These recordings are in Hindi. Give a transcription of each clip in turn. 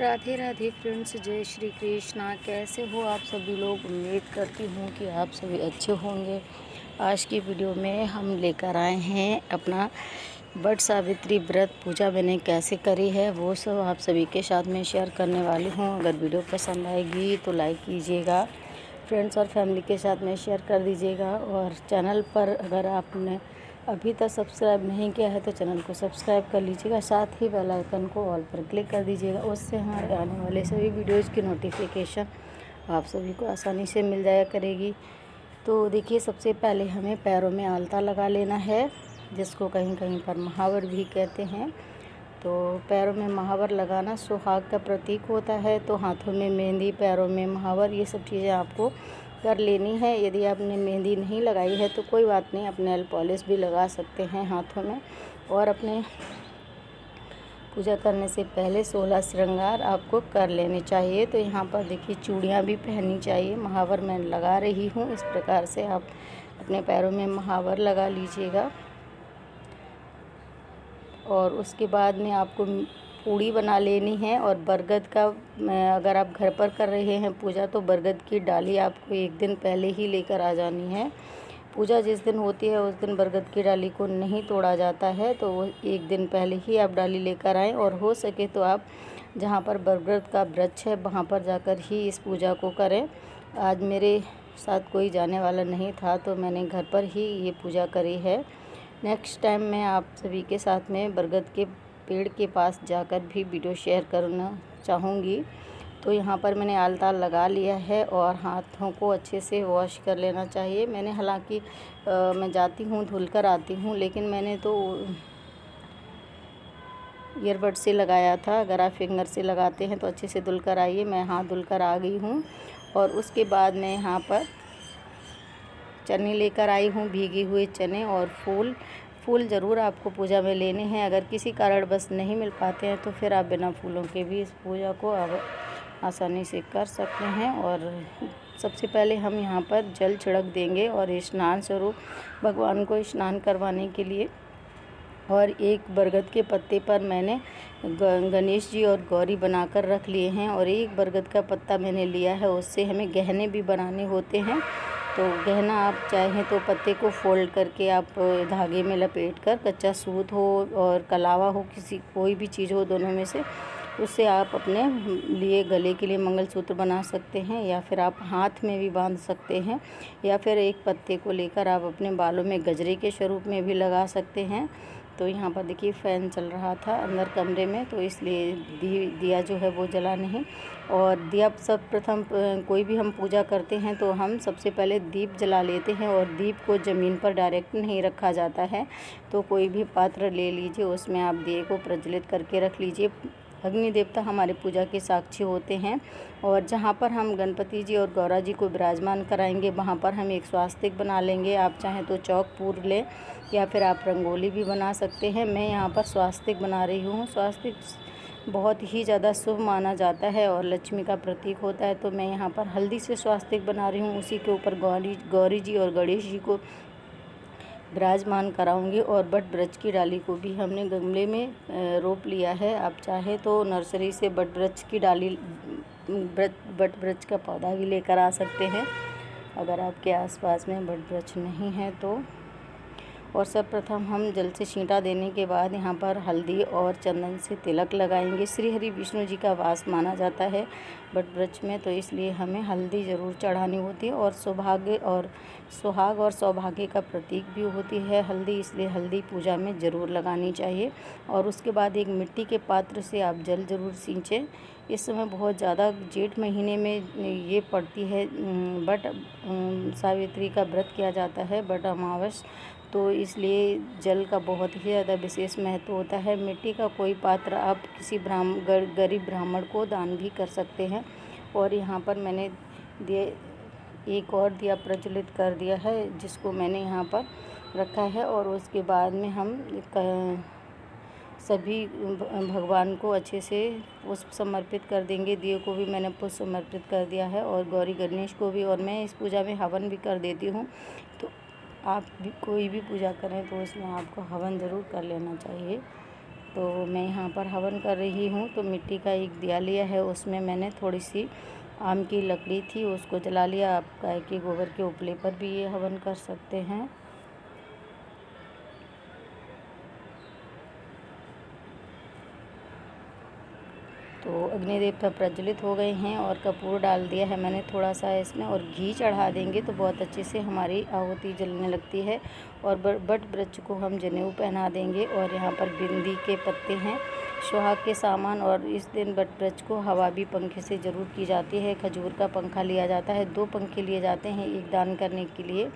राधे राधे फ्रेंड्स, जय श्री कृष्णा। कैसे हो आप सभी लोग? उम्मीद करती हूँ कि आप सभी अच्छे होंगे। आज की वीडियो में हम लेकर आए हैं अपना वट सावित्री व्रत पूजा मैंने कैसे करी है वो सब आप सभी के साथ में शेयर करने वाली हूँ। अगर वीडियो पसंद आएगी तो लाइक कीजिएगा, फ्रेंड्स और फैमिली के साथ में शेयर कर दीजिएगा। और चैनल पर अगर आपने अभी तक सब्सक्राइब नहीं किया है तो चैनल को सब्सक्राइब कर लीजिएगा, साथ ही बेल आइकन को ऑल पर क्लिक कर दीजिएगा। उससे हमारे आने वाले सभी वीडियोज़ की नोटिफिकेशन आप सभी को आसानी से मिल जाया करेगी। तो देखिए, सबसे पहले हमें पैरों में आलता लगा लेना है, जिसको कहीं कहीं पर महावर भी कहते हैं। तो पैरों में महावर लगाना सुहाग का प्रतीक होता है। तो हाथों में मेहंदी, पैरों में महावर, ये सब चीज़ें आपको कर लेनी है। यदि आपने मेहंदी नहीं लगाई है तो कोई बात नहीं, आप नेल पॉलिश भी लगा सकते हैं हाथों में। और अपने पूजा करने से पहले 16 श्रृंगार आपको कर लेने चाहिए। तो यहाँ पर देखिए, चूड़ियाँ भी पहननी चाहिए। महावर मैं लगा रही हूँ, इस प्रकार से आप अपने पैरों में महावर लगा लीजिएगा। और उसके बाद में आपको पूड़ी बना लेनी है। और बरगद का, अगर आप घर पर कर रहे हैं पूजा, तो बरगद की डाली आपको एक दिन पहले ही लेकर आ जानी है। पूजा जिस दिन होती है उस दिन बरगद की डाली को नहीं तोड़ा जाता है, तो वो एक दिन पहले ही आप डाली लेकर आएँ। और हो सके तो आप जहाँ पर बरगद का वृक्ष है वहाँ पर जाकर ही इस पूजा को करें। आज मेरे साथ कोई जाने वाला नहीं था तो मैंने घर पर ही ये पूजा करी है। नेक्स्ट टाइम मैं आप सभी के साथ में बरगद के पेड़ के पास जाकर भी वीडियो शेयर करना चाहूँगी। तो यहाँ पर मैंने आलता लगा लिया है और हाथों को अच्छे से वॉश कर लेना चाहिए। मैंने हालांकि मैं जाती हूँ धुल कर आती हूँ, लेकिन मैंने तो ईयरबड से लगाया था। अगर आप फिंगर से लगाते हैं तो अच्छे से धुल कर आइए। मैं हाथ धुल कर आ गई हूँ। और उसके बाद मैं यहाँ पर चने लेकर आई हूँ, भीगे हुए चने। और फूल ज़रूर आपको पूजा में लेने हैं। अगर किसी कारणवश नहीं मिल पाते हैं तो फिर आप बिना फूलों के भी इस पूजा को आसानी से कर सकते हैं। और सबसे पहले हम यहाँ पर जल छिड़क देंगे और स्नान स्वरूप भगवान को स्नान करवाने के लिए। और एक बरगद के पत्ते पर मैंने गणेश जी और गौरी बनाकर रख लिए हैं। और एक बरगद का पत्ता मैंने लिया है, उससे हमें गहने भी बनाने होते हैं। तो गहना आप चाहें तो पत्ते को फोल्ड करके आप धागे में लपेट कर, कच्चा सूत हो और कलावा हो, कोई भी चीज़ हो दोनों में से, उससे आप अपने लिए गले के लिए मंगलसूत्र बना सकते हैं। या फिर आप हाथ में भी बांध सकते हैं। या फिर एक पत्ते को लेकर आप अपने बालों में गजरे के स्वरूप में भी लगा सकते हैं। तो यहाँ पर देखिए, फ़ैन चल रहा था अंदर कमरे में, तो इसलिए दिया जो है वो जला नहीं। और दिया सर्वप्रथम कोई भी हम पूजा करते हैं तो हम सबसे पहले दीप जला लेते हैं। और दीप को ज़मीन पर डायरेक्ट नहीं रखा जाता है। तो कोई भी पात्र ले लीजिए, उसमें आप दिए को प्रज्वलित करके रख लीजिए। अग्नि देवता हमारे पूजा के साक्षी होते हैं। और जहाँ पर हम गणपति जी और गौरा जी को विराजमान कराएंगे वहाँ पर हम एक स्वास्तिक बना लेंगे। आप चाहें तो चौक पूर लें या फिर आप रंगोली भी बना सकते हैं। मैं यहाँ पर स्वास्तिक बना रही हूँ। स्वास्तिक बहुत ही ज़्यादा शुभ माना जाता है और लक्ष्मी का प्रतीक होता है। तो मैं यहाँ पर हल्दी से स्वास्तिक बना रही हूँ। उसी के ऊपर गौरी जी और गणेश जी को विराजमान कराऊंगी। और बट वृक्ष की डाली को भी हमने गमले में रोप लिया है। आप चाहे तो नर्सरी से बट वृक्ष की डाली, बट वृक्ष का पौधा भी लेकर आ सकते हैं, अगर आपके आसपास में बट वृक्ष नहीं है तो। और सर्वप्रथम हम जल से छींटा देने के बाद यहाँ पर हल्दी और चंदन से तिलक लगाएंगे। श्री हरि विष्णु जी का वास माना जाता है बट वृक्ष में, तो इसलिए हमें हल्दी ज़रूर चढ़ानी होती है। और सुहाग और सौभाग्य का प्रतीक भी होती है हल्दी, इसलिए हल्दी पूजा में ज़रूर लगानी चाहिए। और उसके बाद एक मिट्टी के पात्र से आप जल ज़रूर सींचें। इस समय बहुत ज़्यादा जेठ महीने में ये पड़ती है, बट सावित्री का व्रत किया जाता है, बट अमावस, तो इसलिए जल का बहुत ही ज़्यादा विशेष महत्व होता है। मिट्टी का कोई पात्र आप किसी गरीब ब्राह्मण को दान भी कर सकते हैं। और यहाँ पर मैंने एक और दिया प्रज्वलित कर दिया है, जिसको मैंने यहाँ पर रखा है। और उसके बाद में हम सभी भगवान को अच्छे से पुष्प समर्पित कर देंगे। दिए को भी मैंने पुष्प समर्पित कर दिया है और गौरी गणेश को भी। और मैं इस पूजा में हवन भी कर देती हूँ। तो आप भी कोई भी पूजा करें तो उसमें आपको हवन ज़रूर कर लेना चाहिए। तो मैं यहाँ पर हवन कर रही हूँ। तो मिट्टी का एक दिया लिया है, उसमें मैंने थोड़ी सी आम की लकड़ी थी उसको जला लिया। आप गाय के गोबर के उपले पर भी ये हवन कर सकते हैं। तो अग्नि देवता प्रज्वलित हो गए हैं और कपूर डाल दिया है मैंने थोड़ा सा इसमें, और घी चढ़ा देंगे तो बहुत अच्छे से हमारी आहुति जलने लगती है। और बट वृक्ष को हम जनेऊ पहना देंगे। और यहाँ पर बिंदी के पत्ते हैं, सुहाग के सामान। और इस दिन बट वृक्ष को हवा भी पंखे से ज़रूर की जाती है। खजूर का पंखा लिया जाता है, 2 पंखे लिए जाते हैं, एक दान करने के लिए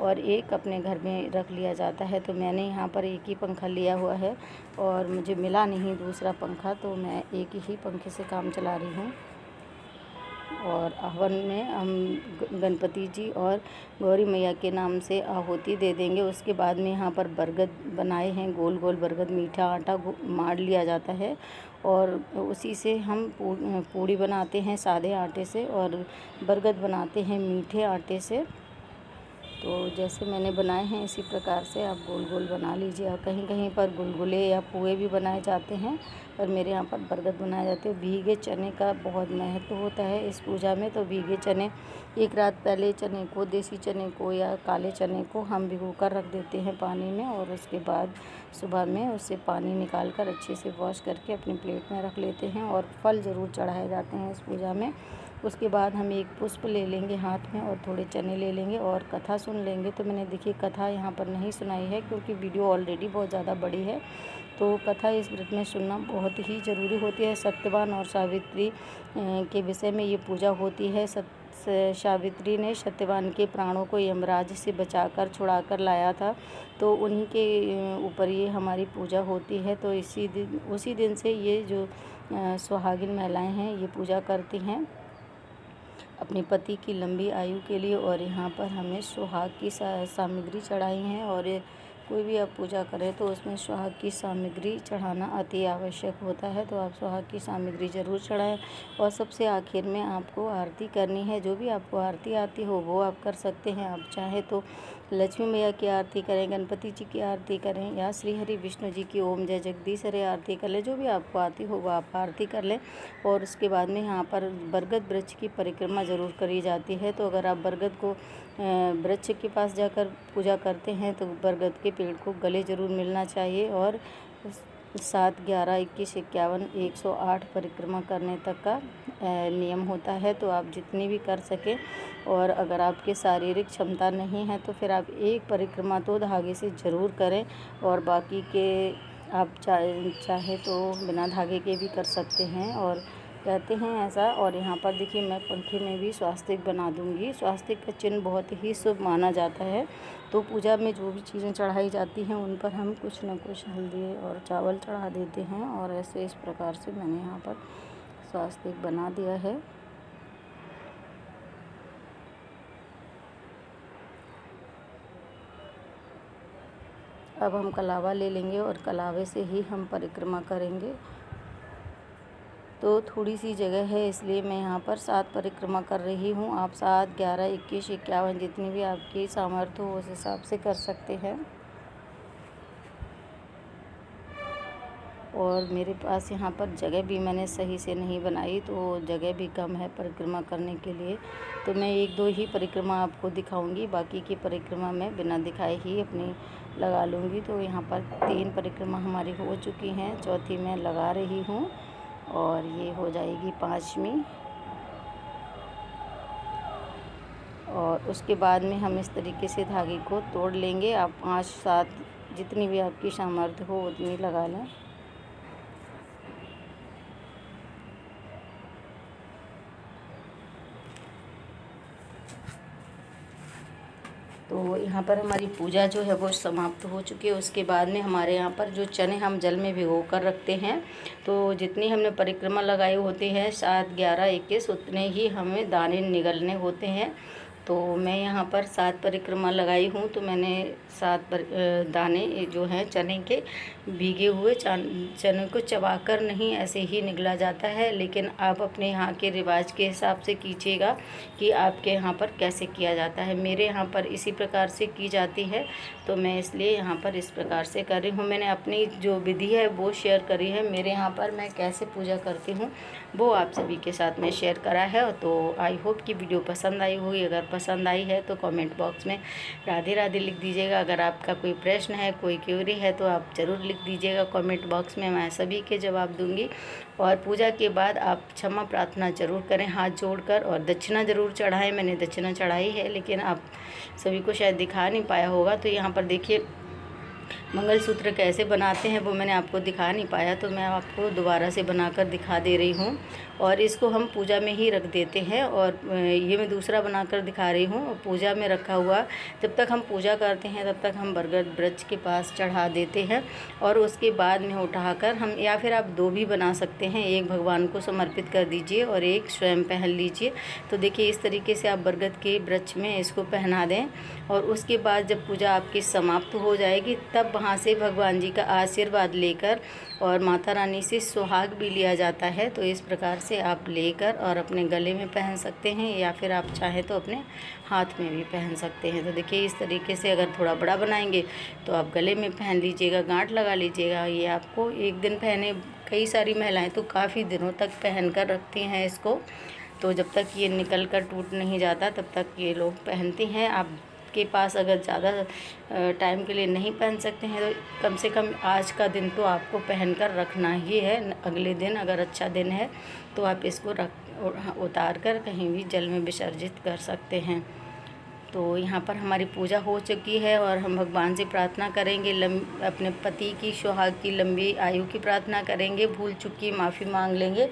और एक अपने घर में रख लिया जाता है। तो मैंने यहाँ पर एक ही पंखा लिया हुआ है और मुझे मिला नहीं दूसरा पंखा, तो मैं एक ही पंखे से काम चला रही हूँ। और हवन में हम गणपति जी और गौरी मैया के नाम से आहुति दे देंगे। उसके बाद में यहाँ पर बरगद बनाए हैं, गोल गोल बरगद, मीठा आटा मार लिया जाता है और उसी से हम पूड़ी बनाते हैं सादे आटे से, और बरगद बनाते हैं मीठे आटे से। तो जैसे मैंने बनाए हैं इसी प्रकार से आप गोल गोल बना लीजिए। और कहीं कहीं पर गुलगुले या पुए भी बनाए जाते हैं, पर मेरे यहाँ पर बरगद बनाए जाते हैं। भीगे चने का बहुत महत्व होता है इस पूजा में। तो भीगे चने, एक रात पहले चने को, देसी चने को या काले चने को हम भिगो कर रख देते हैं पानी में, और उसके बाद सुबह में उससे पानी निकाल कर अच्छे से वॉश करके अपनी प्लेट में रख लेते हैं। और फल ज़रूर चढ़ाए जाते हैं इस पूजा में। उसके बाद हम एक पुष्प ले लेंगे हाथ में और थोड़े चने ले लेंगे और कथा सुन लेंगे। तो मैंने देखिए कथा यहाँ पर नहीं सुनाई है क्योंकि वीडियो ऑलरेडी बहुत ज़्यादा बड़ी है। तो कथा इस व्रत में सुनना बहुत ही ज़रूरी होती है। सत्यवान और सावित्री के विषय में ये पूजा होती है। सावित्री ने सत्यवान के प्राणों को यमराज से बचाकर छुड़ाकर लाया था, तो उन्हीं के ऊपर ये हमारी पूजा होती है। तो उसी दिन से ये जो सुहागिन महिलाएं हैं ये पूजा करती हैं अपने पति की लंबी आयु के लिए। और यहाँ पर हमें सुहाग की सामग्री चढ़ाई हैं, और कोई भी आप पूजा करें तो उसमें सुहाग की सामग्री चढ़ाना अति आवश्यक होता है। तो आप सुहाग की सामग्री ज़रूर चढ़ाएं। और सबसे आखिर में आपको आरती करनी है। जो भी आपको आरती आती हो वो आप कर सकते हैं। आप चाहे तो लक्ष्मी मैया की आरती करें, गणपति जी की आरती करें, या श्री हरि विष्णु जी की ओम जय जगदीश हरे आरती कर लें। जो भी आपको आती हो वो आप आरती कर लें। और उसके बाद में यहाँ पर बरगद वृक्ष की परिक्रमा ज़रूर करी जाती है। तो अगर आप बरगद को वृक्ष के पास जाकर पूजा करते हैं तो बरगद के पेड़ को गले ज़रूर मिलना चाहिए। और 7, 11, 21, 51, 108 परिक्रमा करने तक का नियम होता है। तो आप जितनी भी कर सकें। और अगर आपके शारीरिक क्षमता नहीं है तो फिर आप एक परिक्रमा तो धागे से ज़रूर करें, और बाकी के आप चाहे तो बिना धागे के भी कर सकते हैं। और कहते हैं ऐसा। और यहाँ पर देखिए मैं पंखे में भी स्वास्तिक बना दूँगी। स्वास्तिक का चिन्ह बहुत ही शुभ माना जाता है। तो पूजा में जो भी चीज़ें चढ़ाई जाती हैं उन पर हम कुछ न कुछ हल्दी और चावल चढ़ा देते हैं। और ऐसे इस प्रकार से मैंने यहाँ पर स्वास्तिक बना दिया है। अब हम कलावा ले लेंगे और कलावे से ही हम परिक्रमा करेंगे। तो थोड़ी सी जगह है इसलिए मैं यहाँ पर 7 परिक्रमा कर रही हूँ। आप 7, 11, 21, 51 जितनी भी आपकी सामर्थ्य हो उस हिसाब से कर सकते हैं। और मेरे पास यहाँ पर जगह भी मैंने सही से नहीं बनाई, तो जगह भी कम है परिक्रमा करने के लिए। तो मैं 1-2 ही परिक्रमा आपको दिखाऊंगी, बाकी की परिक्रमा मैं बिना दिखाए ही अपनी लगा लूँगी। तो यहाँ पर 3 परिक्रमा हमारी हो चुकी हैं, चौथी मैं लगा रही हूँ और ये हो जाएगी 5वीं। और उसके बाद में हम इस तरीके से धागे को तोड़ लेंगे। आप 5-7 जितनी भी आपकी सामर्थ्य हो उतनी लगा लें। तो यहाँ पर हमारी पूजा जो है वो समाप्त हो चुकी है। उसके बाद में हमारे यहाँ पर जो चने हम जल में भिगो कर रखते हैं, तो जितनी हमने परिक्रमा लगाई होती है 7, 11, 21 उतने ही हमें दाने निगलने होते हैं। तो मैं यहाँ पर 7 परिक्रमा लगाई हूँ। तो मैंने 7 दाने जो हैं चने के भीगे हुए चने को चबाकर नहीं ऐसे ही निगला जाता है, लेकिन आप अपने यहाँ के रिवाज के हिसाब से कीजिएगा कि आपके यहाँ पर कैसे किया जाता है। मेरे यहाँ पर इसी प्रकार से की जाती है, तो मैं इसलिए यहाँ पर इस प्रकार से कर रही हूँ। मैंने अपनी जो विधि है वो शेयर करी है। मेरे यहाँ पर मैं कैसे पूजा करती हूँ वो आप सभी के साथ में शेयर करा है। तो आई होप कि वीडियो पसंद आई होगी। अगर पसंद आई है तो कमेंट बॉक्स में राधे राधे लिख दीजिएगा। अगर आपका कोई प्रश्न है, कोई क्वेरी है तो आप ज़रूर लिख दीजिएगा कमेंट बॉक्स में, मैं सभी के जवाब दूंगी। और पूजा के बाद आप क्षमा प्रार्थना ज़रूर करें हाथ जोड़कर, और दक्षिणा ज़रूर चढ़ाएं। मैंने दक्षिणा चढ़ाई है, लेकिन आप सभी को शायद दिखा नहीं पाया होगा। तो यहाँ पर देखिए मंगलसूत्र कैसे बनाते हैं वो मैंने आपको दिखा नहीं पाया, तो मैं आपको दोबारा से बनाकर दिखा दे रही हूँ। और इसको हम पूजा में ही रख देते हैं, और ये मैं दूसरा बनाकर दिखा रही हूँ। पूजा में रखा हुआ जब तक हम पूजा करते हैं तब तक हम बरगद वृक्ष के पास चढ़ा देते हैं, और उसके बाद में उठाकर हम, या फिर आप 2 भी बना सकते हैं, एक भगवान को समर्पित कर दीजिए और एक स्वयं पहन लीजिए। तो देखिए इस तरीके से आप बरगद के वृक्ष में इसको पहना दें, और उसके बाद जब पूजा आपकी समाप्त हो जाएगी तब वहाँ से भगवान जी का आशीर्वाद लेकर और माता रानी से सुहाग भी लिया जाता है। तो इस प्रकार से आप लेकर और अपने गले में पहन सकते हैं, या फिर आप चाहें तो अपने हाथ में भी पहन सकते हैं। तो देखिए इस तरीके से अगर थोड़ा बड़ा बनाएंगे तो आप गले में पहन लीजिएगा, गांठ लगा लीजिएगा। ये आपको एक दिन पहने, कई सारी महिलाएं तो काफ़ी दिनों तक पहन कर रखती हैं इसको। तो जब तक ये निकल कर टूट नहीं जाता तब तक ये लोग पहनती हैं। आप के पास अगर ज़्यादा टाइम के लिए नहीं पहन सकते हैं तो कम से कम आज का दिन तो आपको पहन कर रखना ही है। अगले दिन अगर अच्छा दिन है तो आप इसको उतार कर कहीं भी जल में विसर्जित कर सकते हैं। तो यहाँ पर हमारी पूजा हो चुकी है, और हम भगवान से प्रार्थना करेंगे, अपने पति की सुहाग की लंबी आयु की प्रार्थना करेंगे, भूल चूक की माफ़ी मांग लेंगे।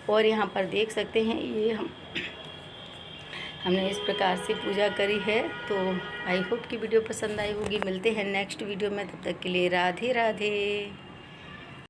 और यहाँ पर देख सकते हैं ये हमने इस प्रकार से पूजा करी है। तो आई होप कि वीडियो पसंद आई होगी। मिलते हैं नेक्स्ट वीडियो में, तब तक के लिए राधे राधे।